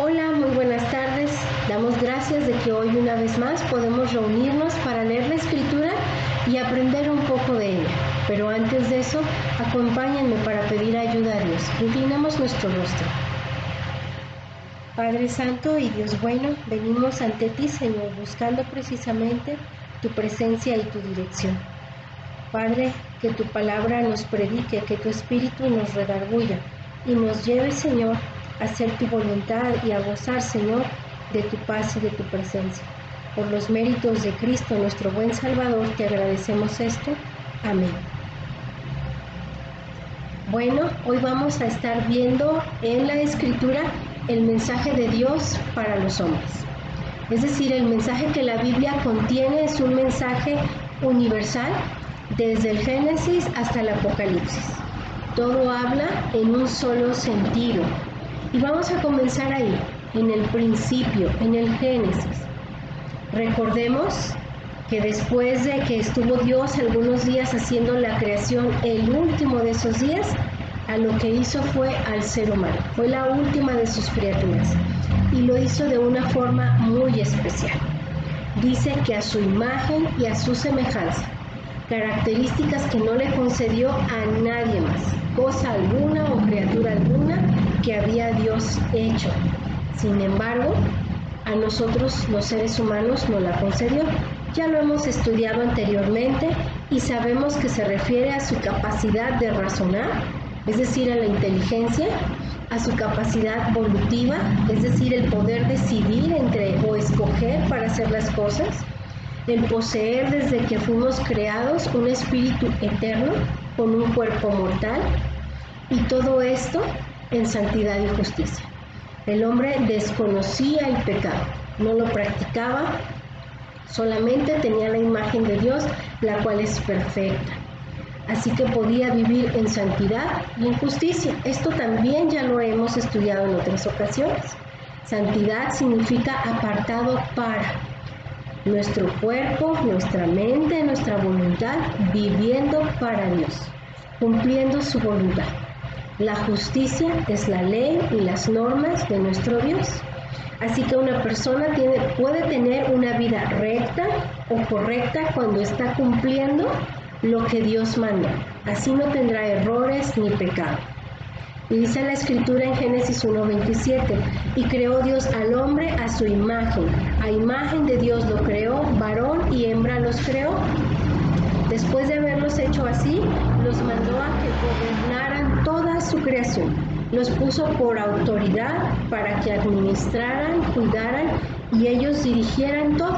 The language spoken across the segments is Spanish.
Hola, muy buenas tardes. Damos gracias de que hoy una vez más podemos reunirnos para leer la Escritura y aprender un poco de ella. Pero antes de eso, acompáñenme para pedir ayuda a Dios. Inclinemos nuestro rostro. Padre Santo y Dios bueno, venimos ante ti, Señor, buscando precisamente tu presencia y tu dirección. Padre, que tu palabra nos predique, que tu Espíritu nos redarguya y nos lleve, Señor, a hacer tu voluntad y a gozar, Señor, de tu paz y de tu presencia. Por los méritos de Cristo, nuestro buen Salvador, te agradecemos esto. Amén. Bueno, hoy vamos a estar viendo en la Escritura el mensaje de Dios para los hombres. Es decir, el mensaje que la Biblia contiene es un mensaje universal desde el Génesis hasta el Apocalipsis. Todo habla en un solo sentido. Y vamos a comenzar ahí, en el principio, en el Génesis. Recordemos que después de que estuvo Dios algunos días haciendo la creación, el último de esos días, a lo que hizo fue al ser humano. Fue la última de sus criaturas. Y lo hizo de una forma muy especial. Dice que a su imagen y a su semejanza. Características que no le concedió a nadie más, cosa alguna o criatura alguna que había Dios hecho. Sin embargo, a nosotros los seres humanos no la concedió. Ya lo hemos estudiado anteriormente y sabemos que se refiere a su capacidad de razonar, es decir, a la inteligencia, a su capacidad evolutiva, es decir, el poder decidir entre o escoger para hacer las cosas, el poseer desde que fuimos creados un espíritu eterno con un cuerpo mortal, y todo esto en santidad y justicia. El hombre desconocía el pecado, no lo practicaba, solamente tenía la imagen de Dios, la cual es perfecta. Así que podía vivir en santidad y en justicia. Esto también ya lo hemos estudiado en otras ocasiones. Santidad significa apartado para nuestro cuerpo, nuestra mente, nuestra voluntad, viviendo para Dios, cumpliendo su voluntad. La justicia es la ley y las normas de nuestro Dios. Así que una persona puede tener una vida recta o correcta cuando está cumpliendo lo que Dios manda. Así no tendrá errores ni pecado. Y dice la Escritura en Génesis 1:27, y creó Dios al hombre a su imagen. A imagen de Dios lo creó, varón y hembra los creó. Después de haberlos hecho así, los mandó a que gobernaran toda su creación. Los puso por autoridad para que administraran, cuidaran y ellos dirigieran todo.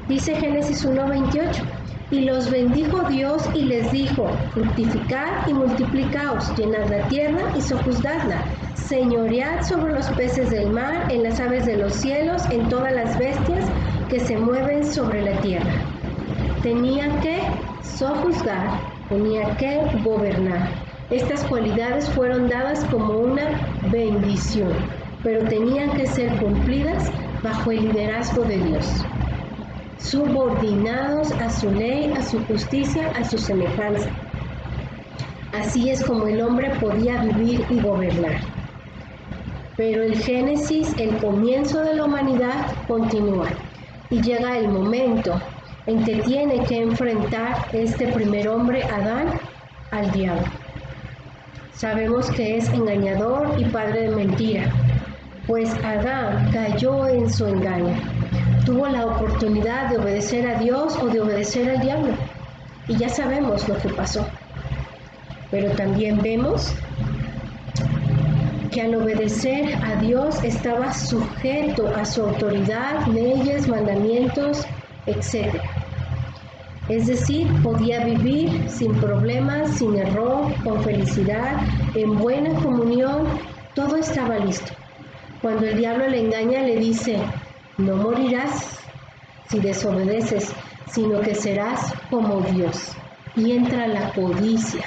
Dice Génesis 1:28. Y los bendijo Dios y les dijo, fructificad y multiplicaos, llenad la tierra y sojuzgadla, señoread sobre los peces del mar, en las aves de los cielos, en todas las bestias que se mueven sobre la tierra. Tenía que sojuzgar, tenía que gobernar. Estas cualidades fueron dadas como una bendición, pero tenían que ser cumplidas bajo el liderazgo de Dios, subordinados a su ley, a su justicia, a su semejanza. Así es como el hombre podía vivir y gobernar. Pero el Génesis, el comienzo de la humanidad, continúa y llega el momento en que tiene que enfrentar este primer hombre, Adán, al diablo. Sabemos que es engañador y padre de mentira, pues Adán cayó en su engaño. Tuvo la oportunidad de obedecer a Dios o de obedecer al diablo. Y ya sabemos lo que pasó. Pero también vemos que al obedecer a Dios estaba sujeto a su autoridad, leyes, mandamientos, etc. Es decir, podía vivir sin problemas, sin error, con felicidad, en buena comunión, todo estaba listo. Cuando el diablo le engaña, le dice, no morirás si desobedeces, sino que serás como Dios. Y entra la codicia.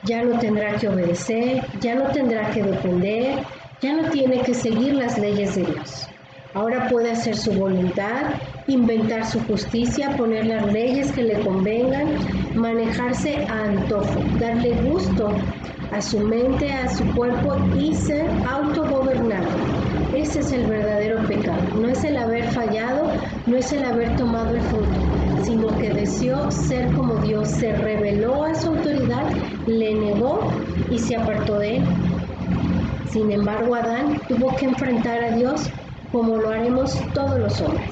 Ya no tendrá que obedecer, ya no tendrá que depender, ya no tiene que seguir las leyes de Dios. Ahora puede hacer su voluntad, inventar su justicia, poner las leyes que le convengan, manejarse a antojo, darle gusto a su mente, a su cuerpo y ser autogobernado. Ese es No es el haber fallado, no es el haber tomado el fruto, sino que deseó ser como Dios, se rebeló a su autoridad, le negó y se apartó de él. Sin embargo, Adán tuvo que enfrentar a Dios como lo haremos todos los hombres.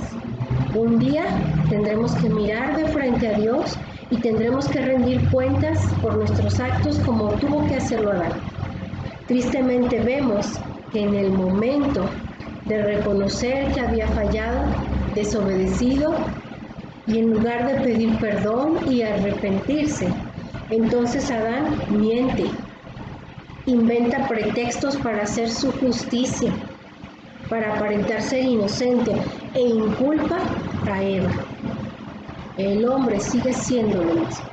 Un día tendremos que mirar de frente a Dios y tendremos que rendir cuentas por nuestros actos como tuvo que hacerlo Adán. Tristemente vemos que en el momento de reconocer que había fallado, desobedecido, y en lugar de pedir perdón y arrepentirse, entonces Adán miente, inventa pretextos para hacer su justicia, para aparentar ser inocente e inculpa a Eva. El hombre sigue siendo lo mismo,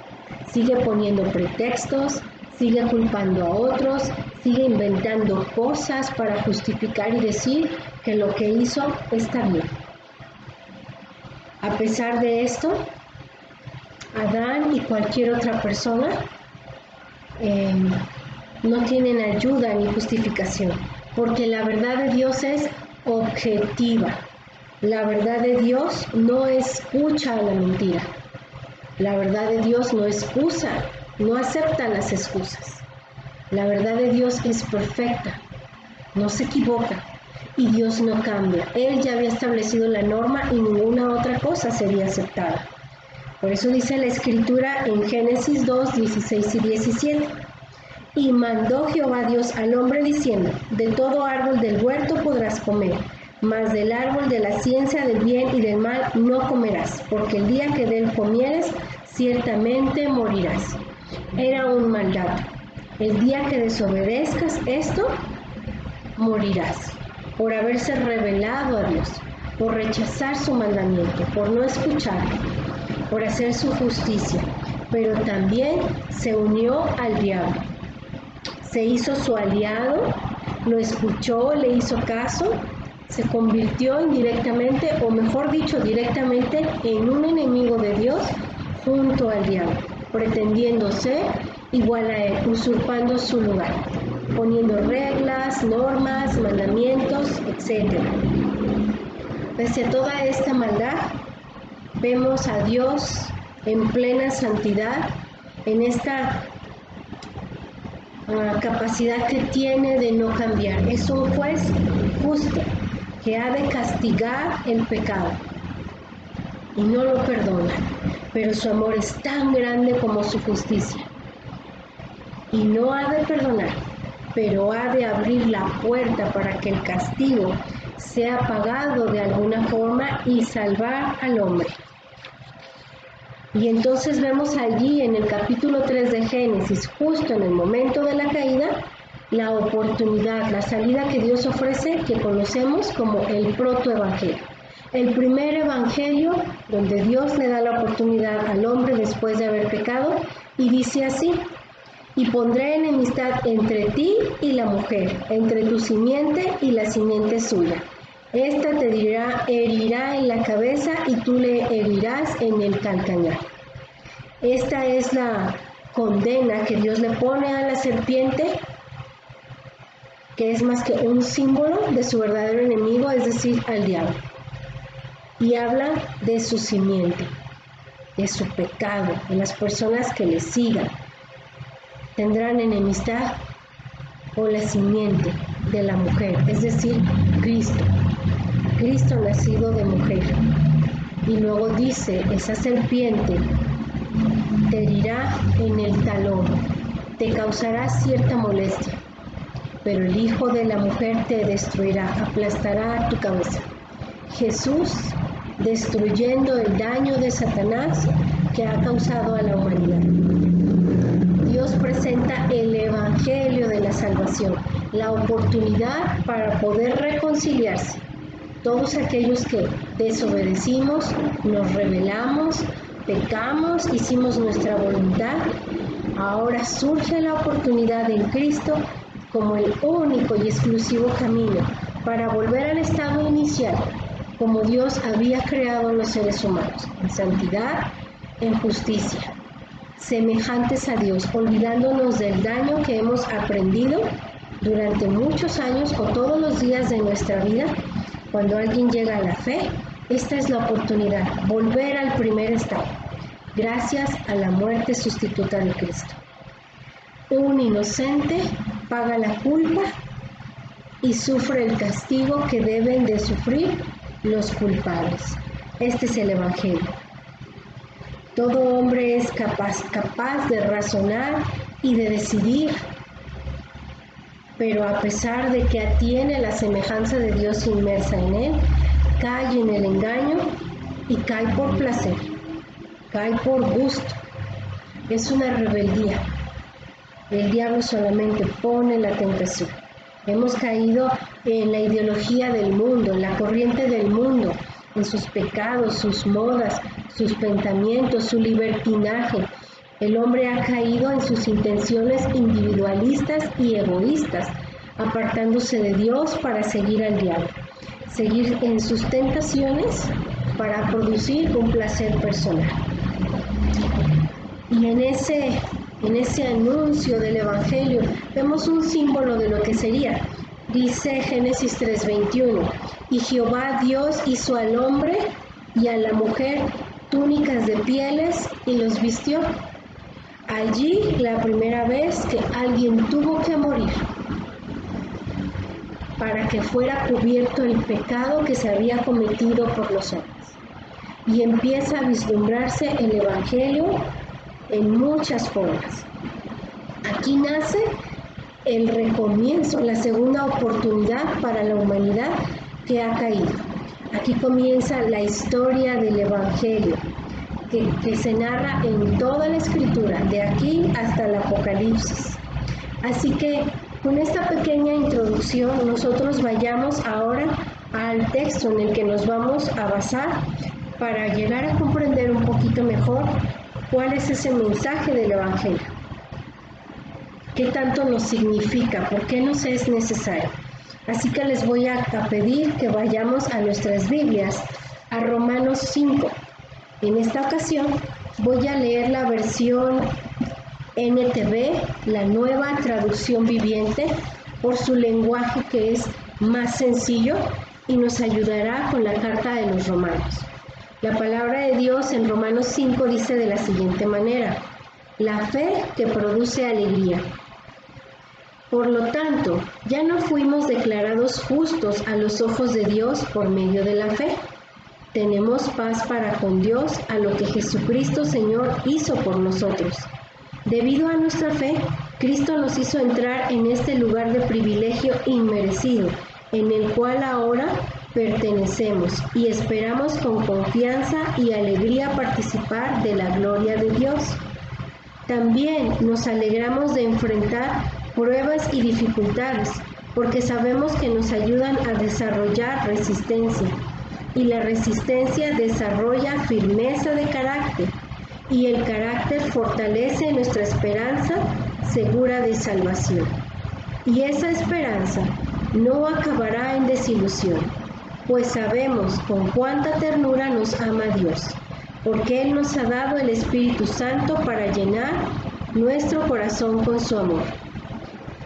sigue poniendo pretextos, sigue culpando a otros, sigue inventando cosas para justificar y decir que lo que hizo está bien. A pesar de esto, Adán y cualquier otra persona no tienen ayuda ni justificación, porque la verdad de Dios es objetiva. La verdad de Dios no escucha a la mentira. La verdad de Dios no excusa, no acepta las excusas. La verdad de Dios es perfecta, no se equivoca y Dios no cambia. Él ya había establecido la norma y ninguna otra cosa sería aceptada. Por eso dice la Escritura en Génesis 2, 16 y 17. Y mandó Jehová Dios al hombre diciendo: de todo árbol del huerto podrás comer, mas del árbol de la ciencia del bien y del mal no comerás, porque el día que de él comieres, ciertamente morirás. Era un mandato. El día que desobedezcas esto, morirás, por haberse rebelado a Dios, por rechazar su mandamiento, por no escucharlo, por hacer su justicia. Pero también se unió al diablo. Se hizo su aliado, lo escuchó, le hizo caso, se convirtió indirectamente, o mejor dicho, directamente, en un enemigo de Dios junto al diablo, pretendiendo ser igual a él, usurpando su lugar, poniendo reglas, normas, mandamientos, etc. Pese a toda esta maldad, vemos a Dios en plena santidad, en esta capacidad que tiene de no cambiar. Es un juez justo que ha de castigar el pecado y no lo perdona, pero su amor es tan grande como su justicia y no ha de perdonar, pero ha de abrir la puerta para que el castigo sea pagado de alguna forma y salvar al hombre. Y entonces vemos allí en el capítulo 3 de Génesis, justo en el momento de la caída, la oportunidad, la salida que Dios ofrece, que conocemos como el protoevangelio. El primer evangelio donde Dios le da la oportunidad al hombre después de haber pecado y dice así: y pondré enemistad entre ti y la mujer, entre tu simiente y la simiente suya. Esta te herirá en la cabeza y tú le herirás en el calcañar. Esta es la condena que Dios le pone a la serpiente, que es más que un símbolo de su verdadero enemigo, es decir, al diablo. Y habla de su simiente, de su pecado, de las personas que le sigan. Tendrán enemistad con la simiente de la mujer, es decir, Cristo. Cristo nacido de mujer. Y luego dice, esa serpiente te herirá en el talón, te causará cierta molestia, pero el hijo de la mujer te destruirá, aplastará tu cabeza. Jesús destruyendo el daño de Satanás que ha causado a la humanidad. Dios presenta el evangelio de la salvación, la oportunidad para poder reconciliarse. Todos aquellos que desobedecimos, nos rebelamos, pecamos, hicimos nuestra voluntad, ahora surge la oportunidad en Cristo como el único y exclusivo camino para volver al estado inicial, como Dios había creado a los seres humanos, en santidad, en justicia, semejantes a Dios, olvidándonos del daño que hemos aprendido durante muchos años o todos los días de nuestra vida, Cuando alguien llega a la fe, esta es la oportunidad, volver al primer estado, gracias a la muerte sustituta de Cristo. Un inocente paga la culpa y sufre el castigo que deben de sufrir los culpables. Este es el Evangelio. Todo hombre es capaz de razonar y de decidir, pero a pesar de que tiene la semejanza de Dios inmersa en él, cae en el engaño y cae por placer, cae por gusto. Es una rebeldía. El diablo solamente pone la tentación. Hemos caído en la ideología del mundo, en la corriente del mundo, en sus pecados, sus modas, sus pensamientos, su libertinaje. El hombre ha caído en sus intenciones individualistas y egoístas, apartándose de Dios para seguir al diablo, seguir en sus tentaciones para producir un placer personal. Y en ese anuncio del Evangelio vemos un símbolo de lo que sería. Dice Génesis 3:21, y Jehová Dios hizo al hombre y a la mujer túnicas de pieles y los vistió. Allí la primera vez que alguien tuvo que morir para que fuera cubierto el pecado que se había cometido por los hombres. Y empieza a vislumbrarse el Evangelio en muchas formas. Aquí nace el recomienzo, la segunda oportunidad para la humanidad que ha caído. Aquí comienza la historia del Evangelio, que se narra en toda la Escritura, de aquí hasta el Apocalipsis. Así que con esta pequeña introducción nosotros vayamos ahora al texto en el que nos vamos a basar para llegar a comprender un poquito mejor cuál es ese mensaje del Evangelio. ¿Qué tanto nos significa? ¿Por qué nos es necesario? Así que les voy a pedir que vayamos a nuestras Biblias, a Romanos 5. En esta ocasión voy a leer la versión NTV, la nueva traducción viviente, por su lenguaje que es más sencillo y nos ayudará con la carta de los Romanos. La palabra de Dios en Romanos 5 dice de la siguiente manera: la fe que produce alegría. Por lo tanto, ya no fuimos declarados justos a los ojos de Dios por medio de la fe. Tenemos paz para con Dios a lo que Jesucristo Señor hizo por nosotros. Debido a nuestra fe, Cristo nos hizo entrar en este lugar de privilegio inmerecido, en el cual ahora pertenecemos y esperamos con confianza y alegría participar de la gloria de Dios. También nos alegramos de enfrentar pruebas y dificultades, porque sabemos que nos ayudan a desarrollar resistencia, y la resistencia desarrolla firmeza de carácter, y el carácter fortalece nuestra esperanza segura de salvación. Y esa esperanza no acabará en desilusión, pues sabemos con cuánta ternura nos ama Dios, porque Él nos ha dado el Espíritu Santo para llenar nuestro corazón con su amor.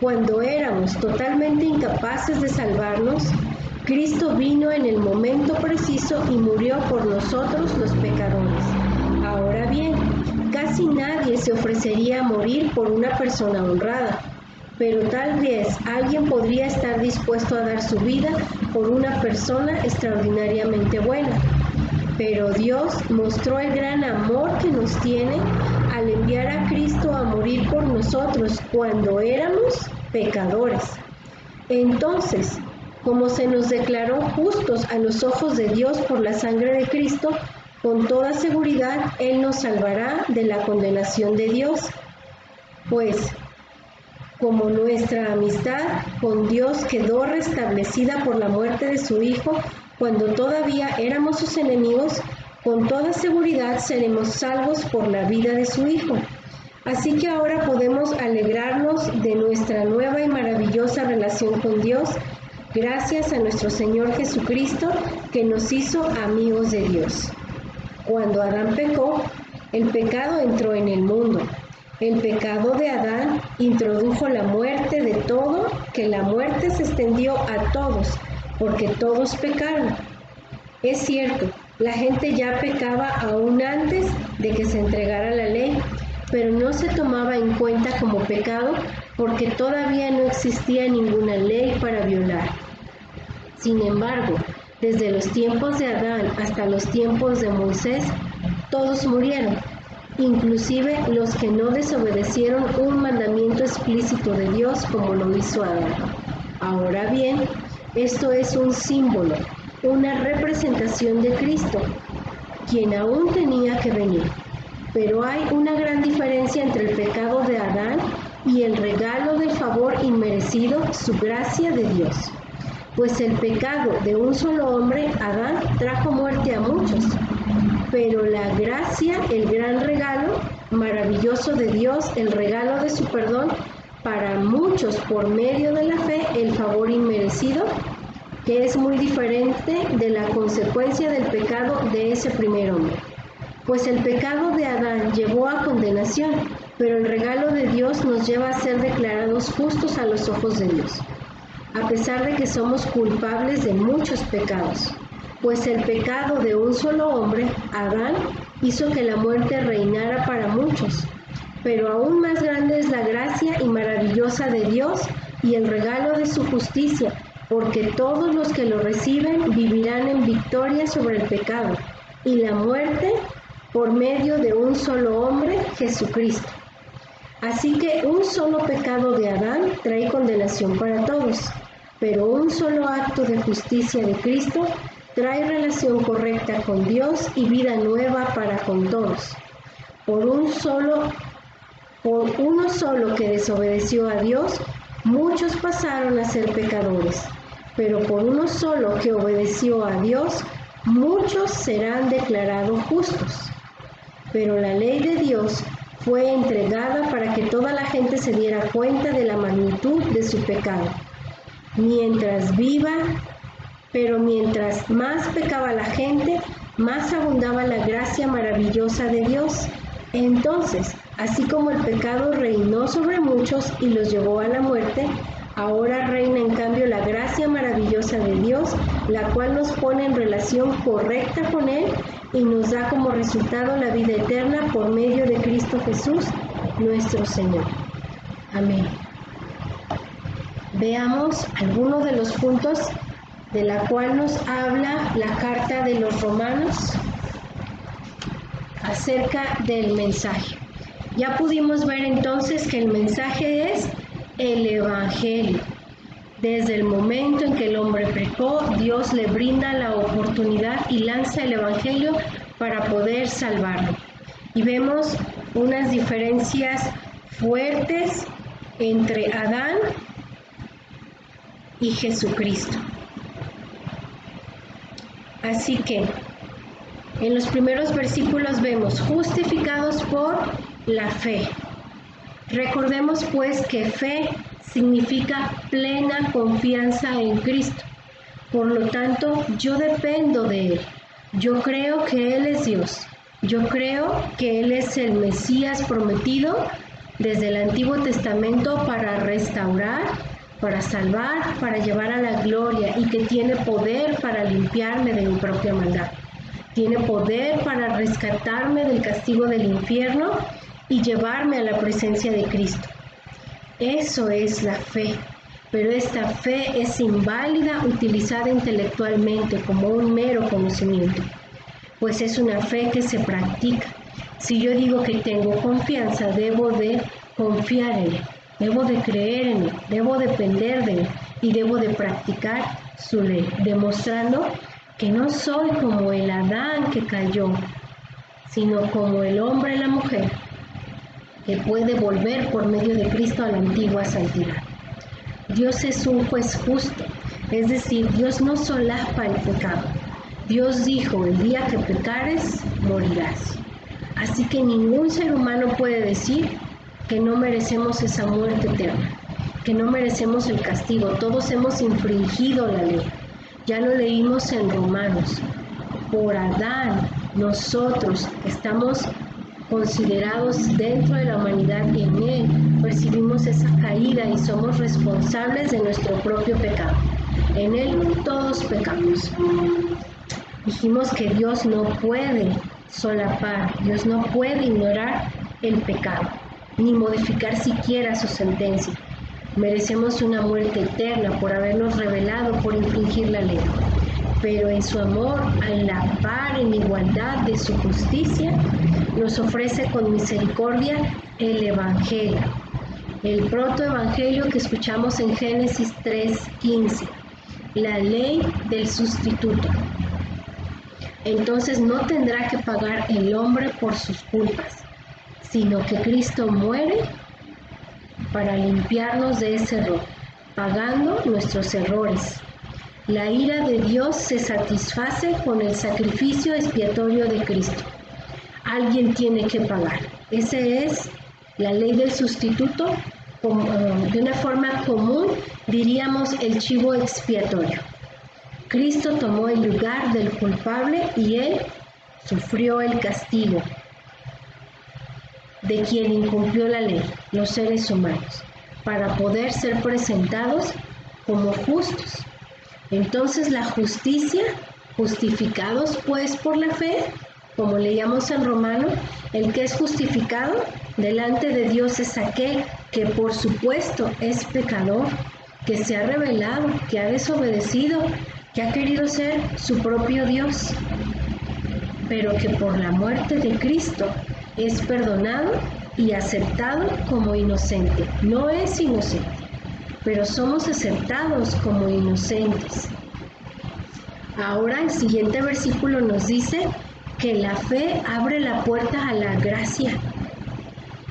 Cuando éramos totalmente incapaces de salvarnos, Cristo vino en el momento preciso y murió por nosotros los pecadores. Ahora bien, casi nadie se ofrecería a morir por una persona honrada, pero tal vez alguien podría estar dispuesto a dar su vida por una persona extraordinariamente buena. Pero Dios mostró el gran amor que nos tiene al enviar a Cristo a morir por nosotros cuando éramos pecadores. Entonces, como se nos declaró justos a los ojos de Dios por la sangre de Cristo, con toda seguridad Él nos salvará de la condenación de Dios. Pues, como nuestra amistad con Dios quedó restablecida por la muerte de su Hijo, cuando todavía éramos sus enemigos, con toda seguridad seremos salvos por la vida de su Hijo. Así que ahora podemos alegrarnos de nuestra nueva y maravillosa relación con Dios, gracias a nuestro Señor Jesucristo, que nos hizo amigos de Dios. Cuando Adán pecó, el pecado entró en el mundo. El pecado de Adán introdujo la muerte de todo, que la muerte se extendió a todos, porque todos pecaron. Es cierto, la gente ya pecaba aún antes de que se entregara la ley, pero no se tomaba en cuenta como pecado porque todavía no existía ninguna ley para violar. Sin embargo, desde los tiempos de Adán hasta los tiempos de Moisés, todos murieron, inclusive los que no desobedecieron un mandamiento explícito de Dios como lo hizo Adán. Ahora bien, esto es un símbolo, una representación de Cristo, quien aún tenía que venir. Pero hay una gran diferencia entre el pecado de Adán y el regalo del favor inmerecido, su gracia de Dios. Pues el pecado de un solo hombre, Adán, trajo muerte a muchos. Pero la gracia, el gran regalo maravilloso de Dios, el regalo de su perdón para muchos por medio de la fe, el favor inmerecido, que es muy diferente de la consecuencia del pecado de ese primer hombre. Pues el pecado de Adán llevó a condenación, pero el regalo de Dios nos lleva a ser declarados justos a los ojos de Dios, a pesar de que somos culpables de muchos pecados. Pues el pecado de un solo hombre, Adán, hizo que la muerte reinara para muchos. Pero aún más grande es la gracia y maravillosa de Dios y el regalo de su justicia, porque todos los que lo reciben vivirán en victoria sobre el pecado y la muerte por medio de un solo hombre, Jesucristo. Así que un solo pecado de Adán trae condenación para todos, pero un solo acto de justicia de Cristo trae relación correcta con Dios y vida nueva para con todos. Por uno solo que desobedeció a Dios, muchos pasaron a ser pecadores, pero por uno solo que obedeció a Dios, muchos serán declarados justos. Pero la ley de Dios fue entregada para que toda la gente se diera cuenta de la magnitud de su pecado. Mientras más pecaba la gente, más abundaba la gracia maravillosa de Dios. Entonces, así como el pecado reinó sobre muchos y los llevó a la muerte, ahora reina en cambio la gracia maravillosa de Dios, la cual nos pone en relación correcta con Él y nos da como resultado la vida eterna por medio de Cristo Jesús, nuestro Señor. Amén. Veamos algunos de los puntos de la cual nos habla la carta de los Romanos acerca del mensaje. Ya pudimos ver entonces que el mensaje es el Evangelio. Desde el momento en que el hombre pecó, Dios le brinda la oportunidad y lanza el Evangelio para poder salvarlo. Y vemos unas diferencias fuertes entre Adán y Jesucristo. Así que en los primeros versículos vemos justificados por la fe. Recordemos pues que fe significa plena confianza en Cristo. Por lo tanto, yo dependo de Él. Yo creo que Él es Dios. Yo creo que Él es el Mesías prometido desde el Antiguo Testamento para restaurar, para salvar, para llevar a la gloria y que tiene poder para limpiarme de mi propia maldad. Tiene poder para rescatarme del castigo del infierno y llevarme a la presencia de Cristo. Eso es la fe, pero esta fe es inválida utilizada intelectualmente como un mero conocimiento, pues es una fe que se practica. Si yo digo que tengo confianza, debo de confiar en Él, debo de creer en Él, debo depender de Él y debo de practicar su ley, demostrando que no soy como el Adán que cayó, sino como el hombre y la mujer que puede volver por medio de Cristo a la antigua santidad. Dios es un juez justo, es decir, Dios no solapa el pecado. Dios dijo, el día que pecares, morirás. Así que ningún ser humano puede decir que no merecemos esa muerte eterna, que no merecemos el castigo. Todos hemos infringido la ley. Ya lo leímos en Romanos. Por Adán, nosotros estamos considerados dentro de la humanidad y en Él recibimos esa caída y somos responsables de nuestro propio pecado. En Él todos pecamos. Dijimos que Dios no puede solapar, Dios no puede ignorar el pecado, ni modificar siquiera su sentencia. Merecemos una muerte eterna por habernos rebelado, por infringir la ley. Pero en su amor, a la par, en igualdad de su justicia, nos ofrece con misericordia el Evangelio, el protoevangelio que escuchamos en Génesis 3:15, la ley del sustituto. Entonces no tendrá que pagar el hombre por sus culpas, sino que Cristo muere para limpiarnos de ese error, pagando nuestros errores. La ira de Dios se satisface con el sacrificio expiatorio de Cristo. Alguien tiene que pagar. Esa es la ley del sustituto. De una forma común diríamos el chivo expiatorio. Cristo tomó el lugar del culpable y Él sufrió el castigo de quien incumplió la ley, los seres humanos, para poder ser presentados como justos. Entonces la justicia, justificados pues por la fe, como leíamos en Romanos, el que es justificado delante de Dios es aquel que por supuesto es pecador, que se ha rebelado, que ha desobedecido, que ha querido ser su propio Dios, pero que por la muerte de Cristo es perdonado y aceptado como inocente. No es inocente, pero somos aceptados como inocentes. Ahora el siguiente versículo nos dice que la fe abre la puerta a la gracia.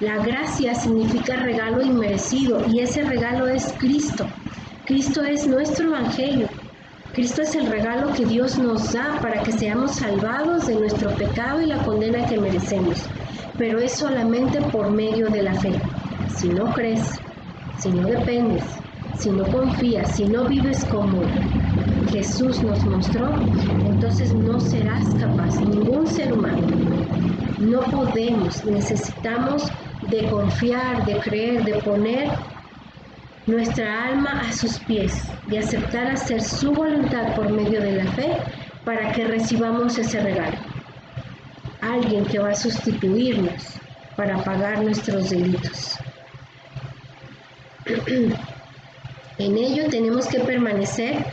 La gracia significa regalo inmerecido y ese regalo es Cristo. Cristo es nuestro evangelio. Cristo es el regalo que Dios nos da para que seamos salvados de nuestro pecado y la condena que merecemos. Pero es solamente por medio de la fe. Si no crees, si no dependes, si no confías, si no vives como Jesús nos mostró, entonces no serás capaz, ningún ser humano. No podemos, necesitamos de confiar, de creer, de poner nuestra alma a sus pies, de aceptar hacer su voluntad por medio de la fe para que recibamos ese regalo. Alguien que va a sustituirnos para pagar nuestros delitos. En ello tenemos que permanecer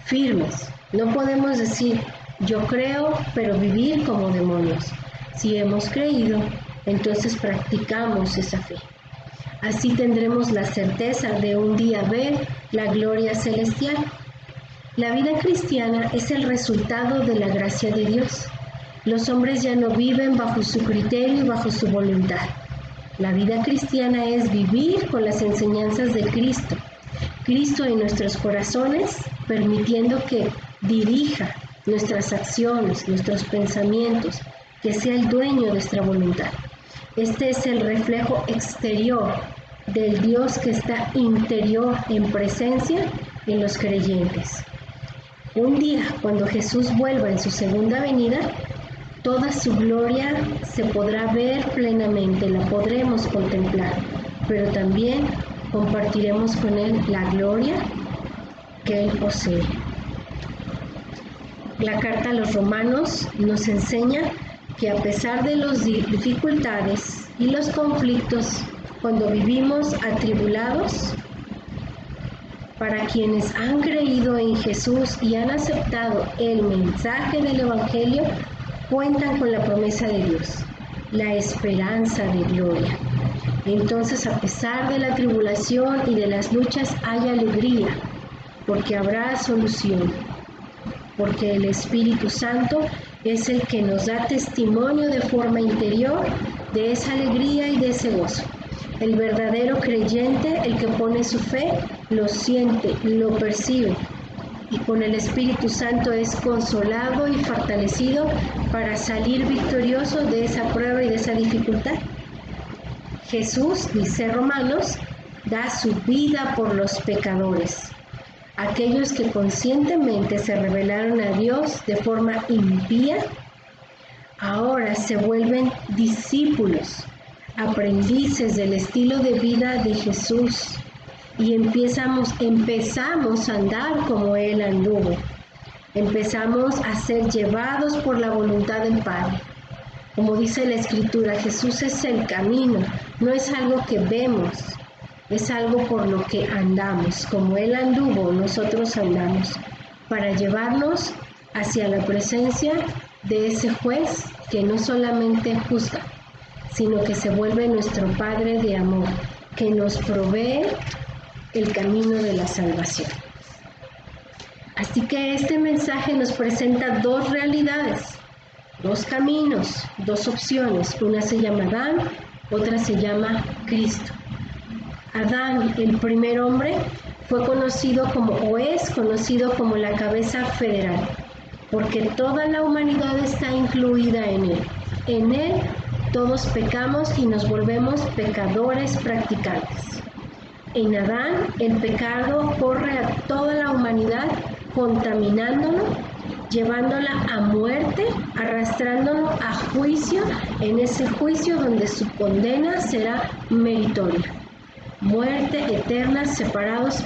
firmes. No podemos decir, yo creo, pero vivir como demonios. Si hemos creído, entonces practicamos esa fe. Así tendremos la certeza de un día ver la gloria celestial. La vida cristiana es el resultado de la gracia de Dios. Los hombres ya no viven bajo su criterio y bajo su voluntad. La vida cristiana es vivir con las enseñanzas de Cristo. Cristo en nuestros corazones, permitiendo que dirija nuestras acciones, nuestros pensamientos, que sea el dueño de nuestra voluntad. Este es el reflejo exterior del Dios que está interior en presencia en los creyentes. Un día, cuando Jesús vuelva en su segunda venida, toda su gloria se podrá ver plenamente, la podremos contemplar, pero también compartiremos con Él la gloria que Él posee. La carta a los Romanos nos enseña que a pesar de las dificultades y los conflictos, cuando vivimos atribulados, para quienes han creído en Jesús y han aceptado el mensaje del Evangelio, cuentan con la promesa de Dios, la esperanza de gloria. Entonces, a pesar de la tribulación y de las luchas, hay alegría, porque habrá solución, porque el Espíritu Santo es el que nos da testimonio de forma interior de esa alegría y de ese gozo. El verdadero creyente, el que pone su fe, lo siente, lo percibe, y con el Espíritu Santo es consolado y fortalecido para salir victorioso de esa prueba y de esa dificultad. Jesús, dice Romanos, da su vida por los pecadores. Aquellos que conscientemente se rebelaron a Dios de forma impía, ahora se vuelven discípulos, aprendices del estilo de vida de Jesús. y empezamos a andar como Él anduvo. Empezamos a ser llevados por la voluntad del Padre. Como dice la Escritura, Jesús es el camino, no es algo que vemos, es algo por lo que andamos. Como Él anduvo, nosotros andamos, para llevarnos hacia la presencia de ese juez que no solamente juzga, sino que se vuelve nuestro Padre de amor, que nos provee el camino de la salvación. Así que este mensaje nos presenta dos realidades, dos caminos, dos opciones. Una se llama Adán, otra se llama Cristo. Adán, el primer hombre, fue conocido como, o es conocido como la cabeza federal, porque toda la humanidad está incluida en él. En él todos pecamos y nos volvemos pecadores practicantes. En Adán el pecado corre a toda la humanidad, contaminándola, llevándola a muerte, arrastrándolo a juicio, en ese juicio donde su condena será meritoria. Muerte eterna, separados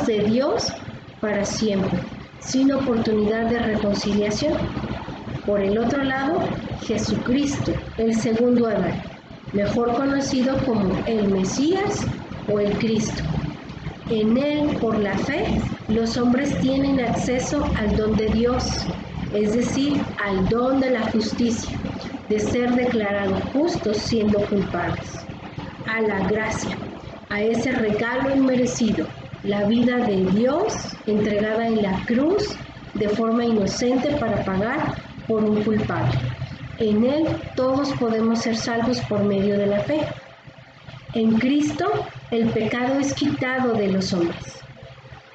de Dios para siempre, sin oportunidad de reconciliación. Por el otro lado, Jesucristo, el segundo Adán, mejor conocido como el Mesías o el Cristo. En él, por la fe, los hombres tienen acceso al don de Dios, es decir, al don de la justicia, de ser declarados justos siendo culpables, a la gracia, a ese regalo inmerecido, la vida de Dios entregada en la cruz de forma inocente para pagar por un culpable. En él todos podemos ser salvos por medio de la fe. En Cristo el pecado es quitado de los hombres.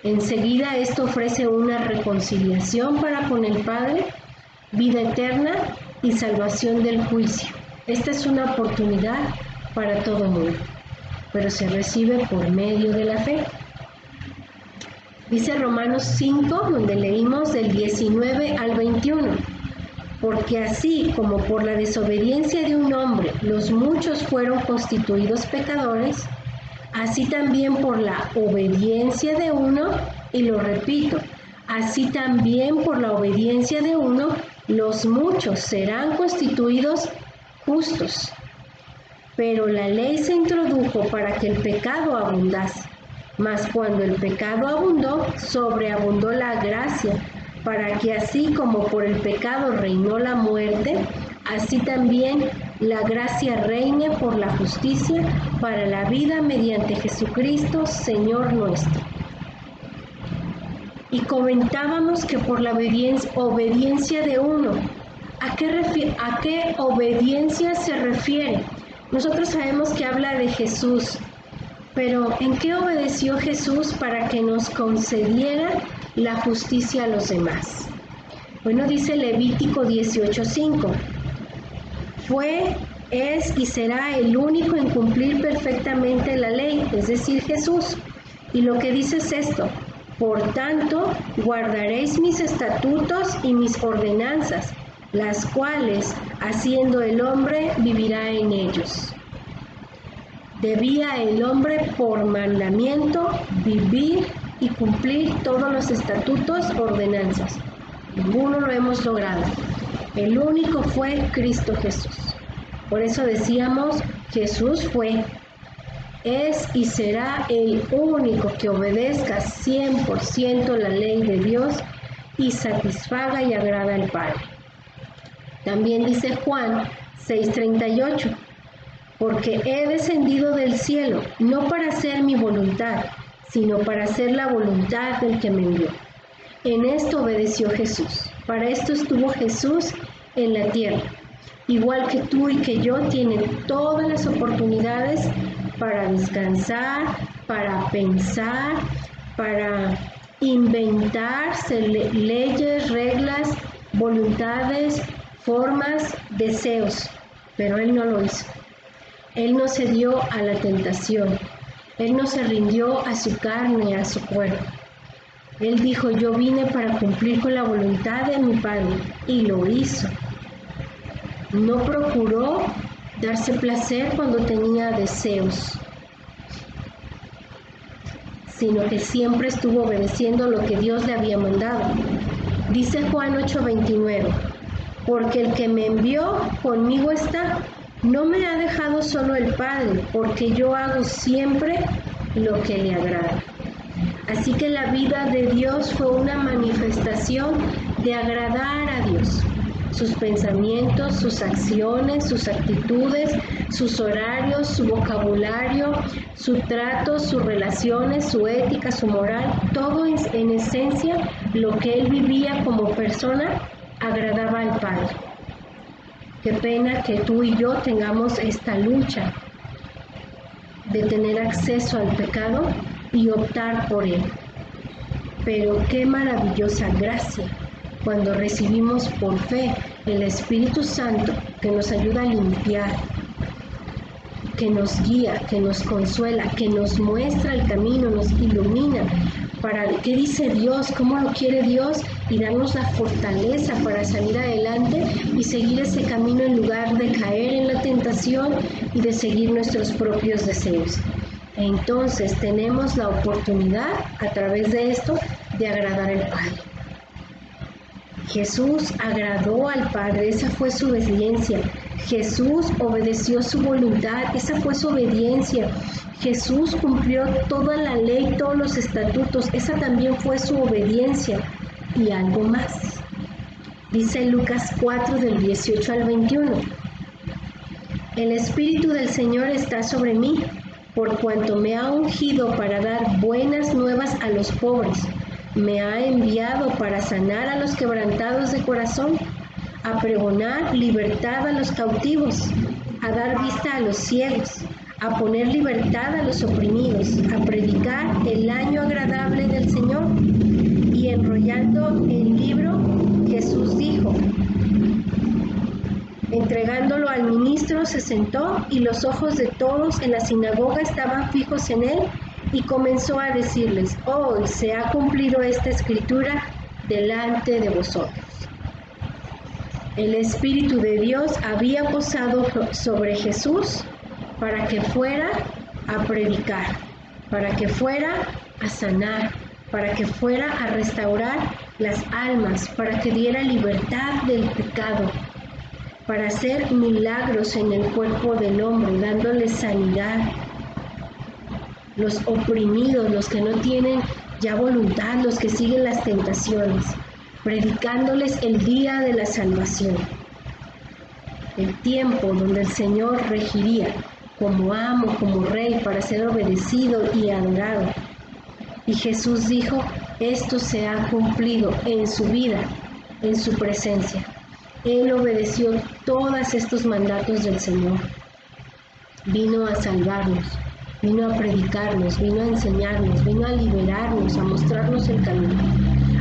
Enseguida esto ofrece una reconciliación para con el Padre, vida eterna y salvación del juicio. Esta es una oportunidad para todo mundo, pero se recibe por medio de la fe. Dice Romanos 5, donde leímos del 19 al 21. Porque así como por la desobediencia de un hombre los muchos fueron constituidos pecadores, así también por la obediencia de uno, y lo repito, así también por la obediencia de uno, los muchos serán constituidos justos. Pero la ley se introdujo para que el pecado abundase, mas cuando el pecado abundó, sobreabundó la gracia, para que así como por el pecado reinó la muerte, así también la gracia reine por la justicia para la vida mediante Jesucristo, Señor nuestro. Y comentábamos que por la obediencia de uno, ¿a qué obediencia se refiere? Nosotros sabemos que habla de Jesús, pero ¿en qué obedeció Jesús para que nos concediera la justicia a los demás? Bueno, dice Levítico 18:5, fue, es y será el único en cumplir perfectamente la ley, es decir, Jesús. Y lo que dice es esto: por tanto, guardaréis mis estatutos y mis ordenanzas, las cuales, haciendo el hombre, vivirá en ellos. Debía el hombre por mandamiento vivir y cumplir todos los estatutos, ordenanzas. Ninguno lo hemos logrado. El único fue Cristo Jesús. Por eso decíamos, Jesús fue, es y será el único que obedezca 100% la ley de Dios y satisfaga y agrada al Padre. También dice Juan 6:38, porque he descendido del cielo, no para hacer mi voluntad, sino para hacer la voluntad del que me envió. En esto obedeció Jesús. Para esto estuvo Jesús en la tierra. Igual que tú y que yo, tiene todas las oportunidades para descansar, para pensar, para inventarse leyes, reglas, voluntades, formas, deseos. Pero Él no lo hizo. Él no cedió a la tentación. Él no se rindió a su carne, a su cuerpo. Él dijo, yo vine para cumplir con la voluntad de mi Padre, y lo hizo. No procuró darse placer cuando tenía deseos. sino que siempre estuvo obedeciendo lo que Dios le había mandado. Dice Juan 8:29, porque el que me envió conmigo está, no me ha dejado solo el Padre, porque yo hago siempre lo que le agrada. Así que la vida de Dios fue una manifestación de agradar a Dios. Sus pensamientos, sus acciones, sus actitudes, sus horarios, su vocabulario, su trato, sus relaciones, su ética, su moral, todo en esencia lo que él vivía como persona agradaba al Padre. Qué pena que tú y yo tengamos esta lucha de tener acceso al pecado y optar por él. Pero qué maravillosa gracia cuando recibimos por fe el Espíritu Santo que nos ayuda a limpiar, que nos guía, que nos consuela, que nos muestra el camino, nos ilumina para qué dice Dios, cómo lo quiere Dios y darnos la fortaleza para salir adelante y seguir ese camino en lugar de caer en la tentación y de seguir nuestros propios deseos. Entonces tenemos la oportunidad a través de esto de agradar al Padre. Jesús agradó al Padre, esa fue su obediencia. Jesús obedeció su voluntad, esa fue su obediencia. Jesús cumplió toda la ley, todos los estatutos, esa también fue su obediencia. Y algo más. Dice Lucas 4 del 18 al 21. El Espíritu del Señor está sobre mí, por cuanto me ha ungido para dar buenas nuevas a los pobres. Me ha enviado para sanar a los quebrantados de corazón, a pregonar libertad a los cautivos, a dar vista a los ciegos, a poner libertad a los oprimidos, a predicar el año agradable del Señor. Y enrollando el libro, Jesús dijo, entregándolo al ministro, se sentó y los ojos de todos en la sinagoga estaban fijos en él y comenzó a decirles, hoy se ha cumplido esta escritura delante de vosotros. El Espíritu de Dios había posado sobre Jesús para que fuera a predicar, para que fuera a sanar, para que fuera a restaurar las almas, para que diera libertad del pecado, para hacer milagros en el cuerpo del hombre, dándole sanidad. Los oprimidos, los que no tienen ya voluntad, los que siguen las tentaciones, predicándoles el día de la salvación, el tiempo donde el Señor regiría como amo, como rey, para ser obedecido y adorado. Y Jesús dijo, esto se ha cumplido en su vida, en su presencia. Él obedeció todos estos mandatos del Señor. Vino a salvarnos, vino a predicarnos, vino a enseñarnos, vino a liberarnos, a mostrarnos el camino.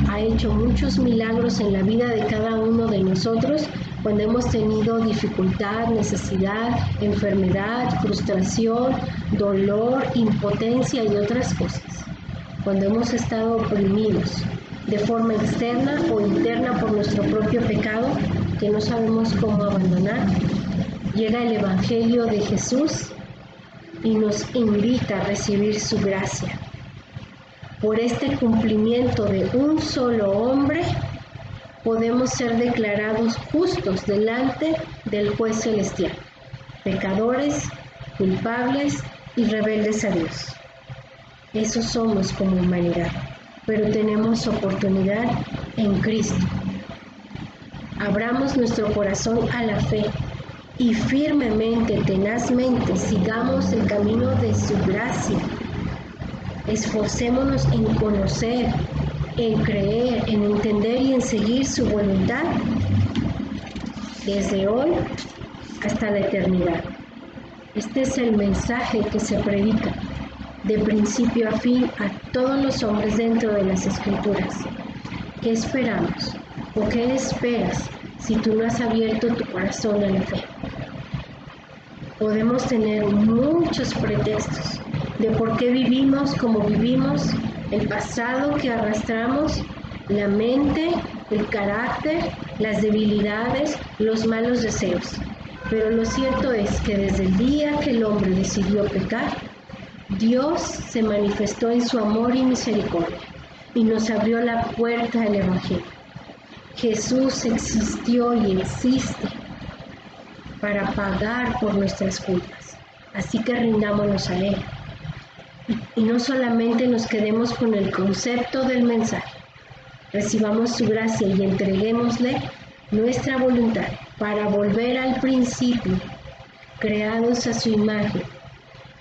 Ha hecho muchos milagros en la vida de cada uno de nosotros cuando hemos tenido dificultad, necesidad, enfermedad, frustración, dolor, impotencia y otras cosas. Cuando hemos estado oprimidos de forma externa o interna por nuestro propio pecado que no sabemos cómo abandonar, llega el Evangelio de Jesús y nos invita a recibir su gracia. Por este cumplimiento de un solo hombre, podemos ser declarados justos delante del juez celestial, pecadores, culpables y rebeldes a Dios. Eso somos como humanidad, pero tenemos oportunidad en Cristo. Abramos nuestro corazón a la fe y firmemente, tenazmente, sigamos el camino de su gracia. Esforcémonos en conocer, en creer, en entender y en seguir su voluntad desde hoy hasta la eternidad. Este es el mensaje que se predica de principio a fin a todos los hombres dentro de las Escrituras. ¿Qué esperamos? ¿O qué esperas si tú no has abierto tu corazón a la fe? Podemos tener muchos pretextos de por qué vivimos como vivimos, el pasado que arrastramos, la mente, el carácter, las debilidades, los malos deseos. Pero lo cierto es que desde el día que el hombre decidió pecar, Dios se manifestó en su amor y misericordia y nos abrió la puerta del Evangelio. Jesús existió y existe para pagar por nuestras culpas. Así que rindámonos a Él. Y no solamente nos quedemos con el concepto del mensaje. Recibamos su gracia y entreguémosle nuestra voluntad para volver al principio, creados a su imagen,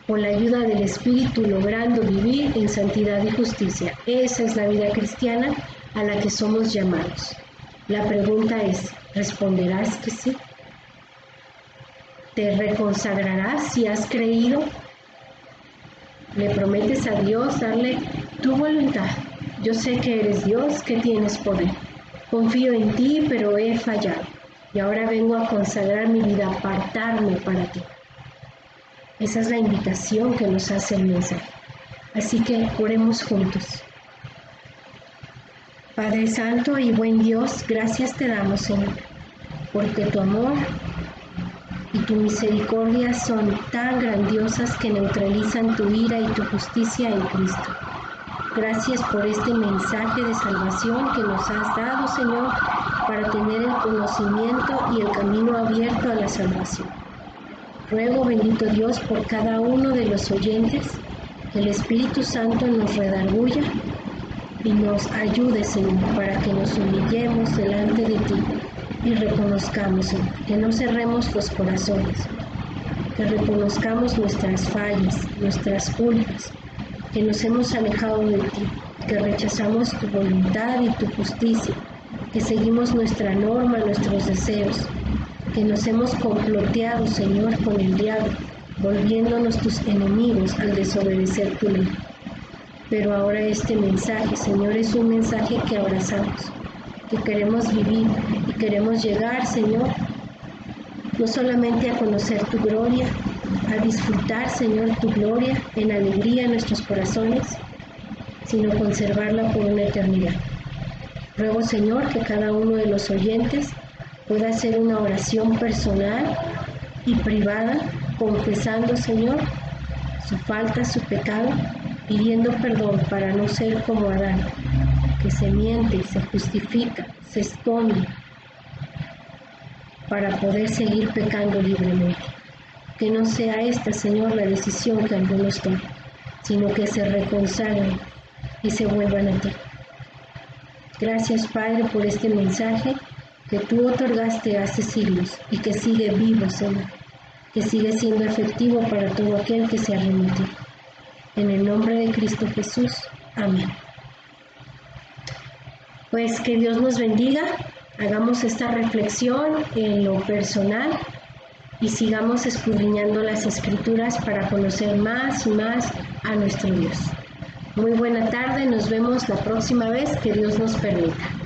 con la ayuda del Espíritu, logrando vivir en santidad y justicia. Esa es la vida cristiana a la que somos llamados. La pregunta es, ¿responderás que sí? ¿Te reconsagrarás si has creído? ¿Le prometes a Dios darle tu voluntad? Yo sé que eres Dios, que tienes poder. Confío en ti, pero he fallado. Y ahora vengo a consagrar mi vida, a apartarme para ti. Esa es la invitación que nos hace el mensaje. Así que oremos juntos. Padre Santo y buen Dios, gracias te damos, Señor, porque tu amor y tu misericordia son tan grandiosas que neutralizan tu ira y tu justicia en Cristo. Gracias por este mensaje de salvación que nos has dado, Señor, para tener el conocimiento y el camino abierto a la salvación. Ruego, bendito Dios, por cada uno de los oyentes, que el Espíritu Santo nos redarguya y nos ayude, Señor, para que nos humillemos delante de ti y reconozcamos, Señor, que no cerremos los corazones, que reconozcamos nuestras fallas, nuestras culpas, que nos hemos alejado de ti, que rechazamos tu voluntad y tu justicia, que seguimos nuestra norma, nuestros deseos, que nos hemos comploteado, Señor, con el diablo, volviéndonos tus enemigos al desobedecer tu ley. Pero ahora este mensaje, Señor, es un mensaje que abrazamos, que queremos vivir y queremos llegar, Señor, no solamente a conocer tu gloria, a disfrutar, Señor, tu gloria en alegría en nuestros corazones, sino conservarla por una eternidad. Ruego, Señor, que cada uno de los oyentes pueda hacer una oración personal y privada, confesando, Señor, su falta, su pecado, pidiendo perdón para no ser como Adán, que se miente, se justifica, se esconde, para poder seguir pecando libremente. Que no sea esta, Señor, la decisión que algunos tomen, sino que se reconsagren y se vuelvan a ti. Gracias, Padre, por este mensaje que tú otorgaste hace siglos y que sigue vivo, Señor, que sigue siendo efectivo para todo aquel que se arremete. En el nombre de Cristo Jesús. Amén. Pues que Dios nos bendiga, hagamos esta reflexión en lo personal y sigamos escudriñando las Escrituras para conocer más y más a nuestro Dios. Muy buena tarde, nos vemos la próxima vez que Dios nos permita.